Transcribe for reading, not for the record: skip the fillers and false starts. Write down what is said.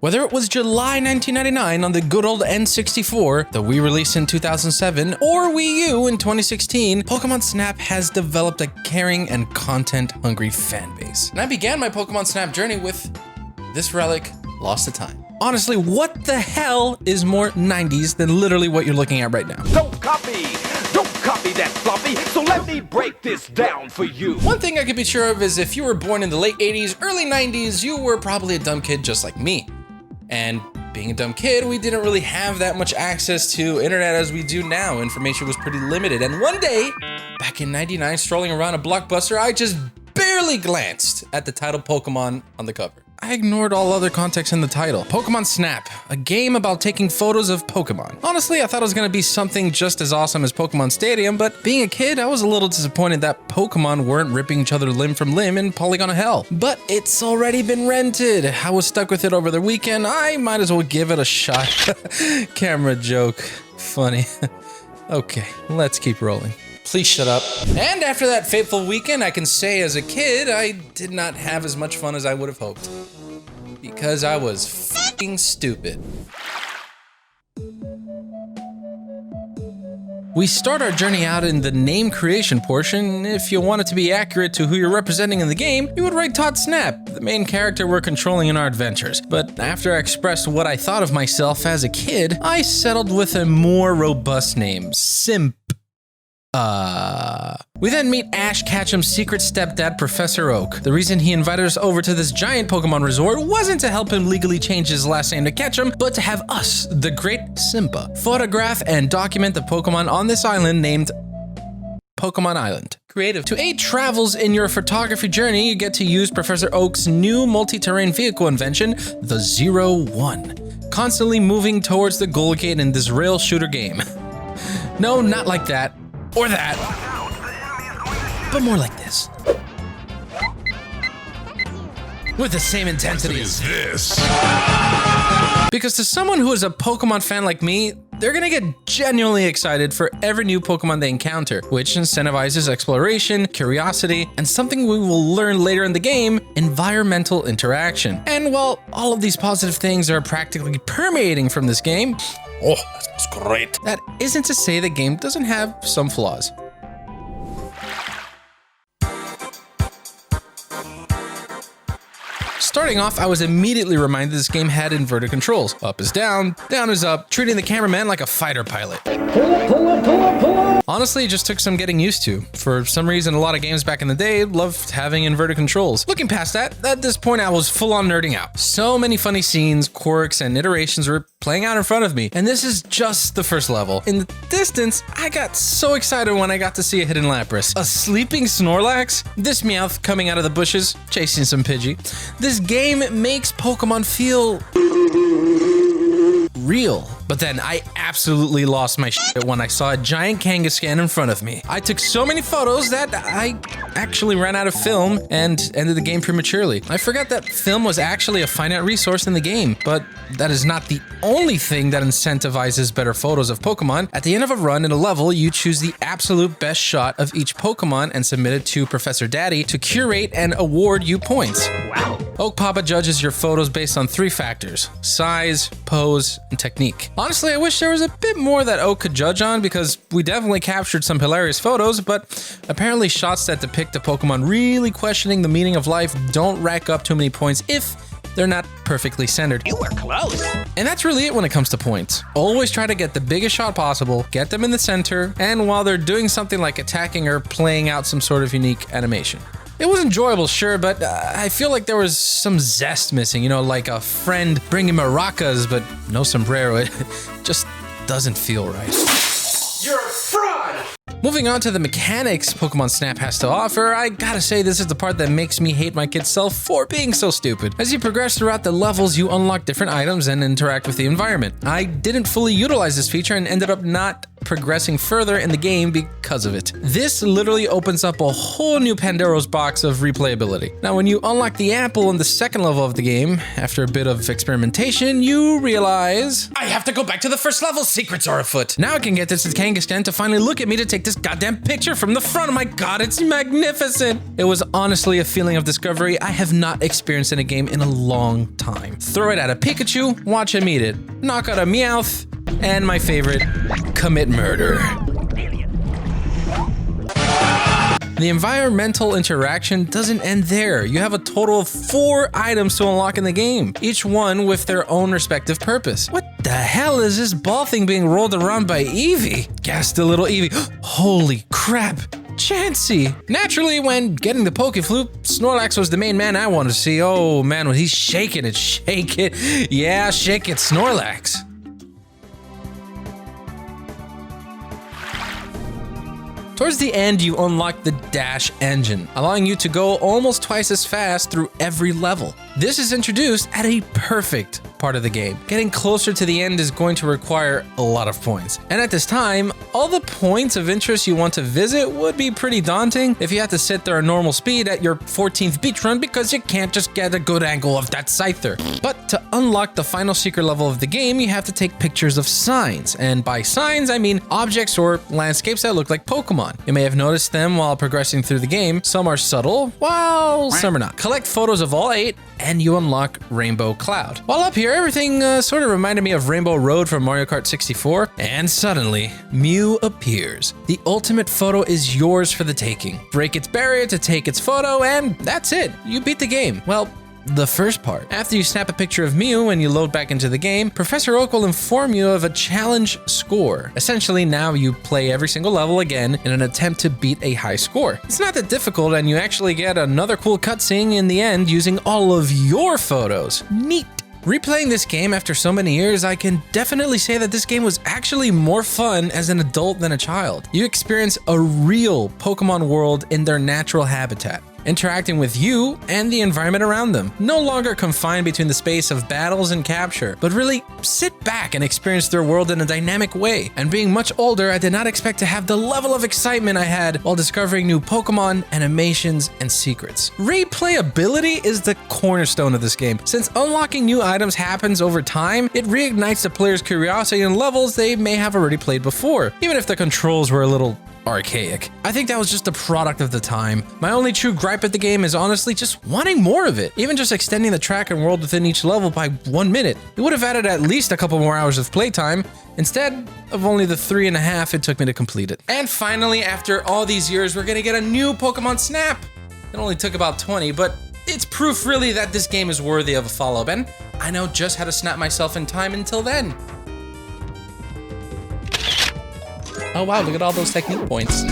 Whether it was July 1999 on the good old N64, the Wii release in 2007, or Wii U in 2016, Pokémon Snap has developed a caring and content-hungry fanbase. And I began my Pokémon Snap journey with this relic, Lost to Time. Honestly, what the hell is more 90s than literally what you're looking at right now? Don't copy that floppy, so let me break this down for you. One thing I could be sure of is if you were born in the late 80s, early 90s, you were probably a dumb kid just like me. And being a dumb kid, we didn't really have that much access to internet as we do now. Information was pretty limited. And one day, back in 99, strolling around a Blockbuster, I just barely glanced at the title Pokemon on the cover. I ignored all other context in the title. Pokémon Snap, a game about taking photos of Pokemon. Honestly, I thought it was gonna be something just as awesome as Pokemon Stadium, but being a kid, I was a little disappointed that Pokemon weren't ripping each other limb from limb in Polygon of Hell. But it's already been rented. I was stuck with it over the weekend. I might as well give it a shot. Camera joke. Funny. Okay, let's keep rolling. Please shut up. And after that fateful weekend, I can say as a kid, I did not have as much fun as I would have hoped. Because I was f***ing stupid. We start our journey out in the name creation portion. If you want it to be accurate to who you're representing in the game, you would write Todd Snap, the main character we're controlling in our adventures. But after I expressed what I thought of myself as a kid, I settled with a more robust name, Simp. We then meet Ash Ketchum's secret stepdad, Professor Oak. The reason he invited us over to this giant Pokemon resort wasn't to help him legally change his last name to Ketchum, but to have us, the great Simpa, photograph and document the Pokemon on this island named Pokemon Island. Creative. To aid travels in your photography journey, you get to use Professor Oak's new multi-terrain vehicle invention, the 01, constantly moving towards the goal gate in this rail shooter game. No, not like that. Or that, but more like this. With the same intensity as this. Because to someone who is a Pokemon fan like me, they're gonna get genuinely excited for every new Pokemon they encounter, which incentivizes exploration, curiosity, and something we will learn later in the game, environmental interaction. And while all of these positive things are practically permeating from this game, oh, that's great. That isn't to say the game doesn't have some flaws. Starting off, I was immediately reminded this game had inverted controls. Up is down is up, treating the cameraman like a fighter pilot. Honestly, it just took some getting used to. For some reason, a lot of games back in the day loved having inverted controls. Looking past that, at this point I was full on nerding out. So many funny scenes, quirks, and iterations were playing out in front of me, and this is just the first level. In the distance, I got so excited when I got to see a hidden Lapras. A sleeping Snorlax? This Meowth coming out of the bushes, chasing some Pidgey. This game makes Pokemon feel real. But then I absolutely lost my shit when I saw a giant Kangaskhan in front of me. I took so many photos that I actually ran out of film and ended the game prematurely. I forgot that film was actually a finite resource in the game, but that is not the only thing that incentivizes better photos of Pokemon. At the end of a run in a level, you choose the absolute best shot of each Pokemon and submit it to Professor Daddy to curate and award you points. Wow. Oak Papa judges your photos based on 3 factors: size, pose, and technique. Honestly, I wish there was a bit more that Oak could judge on because we definitely captured some hilarious photos, but apparently shots that depict a Pokemon really questioning the meaning of life don't rack up too many points if they're not perfectly centered. You were close. And that's really it when it comes to points. Always try to get the biggest shot possible, get them in the center, and while they're doing something like attacking or playing out some sort of unique animation. It was enjoyable, sure, but I feel like there was some zest missing, you know, like a friend bringing maracas, but no sombrero. It just doesn't feel right. You're a fraud! Moving on to the mechanics Pokemon Snap has to offer, I gotta say this is the part that makes me hate my kid self for being so stupid. As you progress throughout the levels, you unlock different items and interact with the environment. I didn't fully utilize this feature and ended up not progressing further in the game because of it. This literally opens up a whole new Pandora's box of replayability. Now, when you unlock the apple in the second level of the game, after a bit of experimentation, you realize, I have to go back to the first level, secrets are afoot. Now I can get this to Kangaskhan to finally look at me to take this goddamn picture from the front. Oh my god, it's magnificent. It was honestly a feeling of discovery I have not experienced in a game in a long time. Throw it at a Pikachu, watch him eat it. Knock out a Meowth, and my favorite, commit murder. The environmental interaction doesn't end there. You have a total of 4 items to unlock in the game, each one with their own respective purpose. What the hell is this ball thing being rolled around by Eevee? Gassed a little Eevee. Holy crap. Chansey! Naturally, when getting the Pokeflute, Snorlax was the main man I wanted to see. Oh man, when he's shaking it, shake it. Yeah, shake it, Snorlax. Towards the end, you unlock the Dash engine, allowing you to go almost twice as fast through every level. This is introduced at a perfect part of the game. Getting closer to the end is going to require a lot of points. And at this time, all the points of interest you want to visit would be pretty daunting if you had to sit there at normal speed at your 14th beach run because you can't just get a good angle of that Scyther. But to unlock the final secret level of the game, you have to take pictures of signs. And by signs, I mean objects or landscapes that look like Pokemon. You may have noticed them while progressing through the game. Some are subtle, while some are not. Collect photos of all 8, and you unlock Rainbow Cloud. While up here, everything sort of reminded me of Rainbow Road from Mario Kart 64, and suddenly, Mew appears. The ultimate photo is yours for the taking. Break its barrier to take its photo, and that's it. You beat the game. Well, the first part. After you snap a picture of Mew and you load back into the game, Professor Oak will inform you of a challenge score. Essentially, now you play every single level again in an attempt to beat a high score. It's not that difficult, and you actually get another cool cutscene in the end using all of your photos. Neat. Replaying this game after so many years, I can definitely say that this game was actually more fun as an adult than a child. You experience a real Pokemon world in their natural habitat, interacting with you and the environment around them. No longer confined between the space of battles and capture, but really sit back and experience their world in a dynamic way. And being much older, I did not expect to have the level of excitement I had while discovering new Pokemon, animations, and secrets. Replayability is the cornerstone of this game. Since unlocking new items happens over time, it reignites the player's curiosity in levels they may have already played before, even if the controls were a little archaic. I think that was just a product of the time. My only true gripe at the game is honestly just wanting more of it. Even just extending the track and world within each level by 1 minute. It would have added at least a couple more hours of playtime, instead of only the 3.5 it took me to complete it. And finally, after all these years, we're gonna get a new Pokémon Snap. It only took about 20, but it's proof really that this game is worthy of a follow-up, and I know just how to snap myself in time until then. Oh wow, look at all those technique points.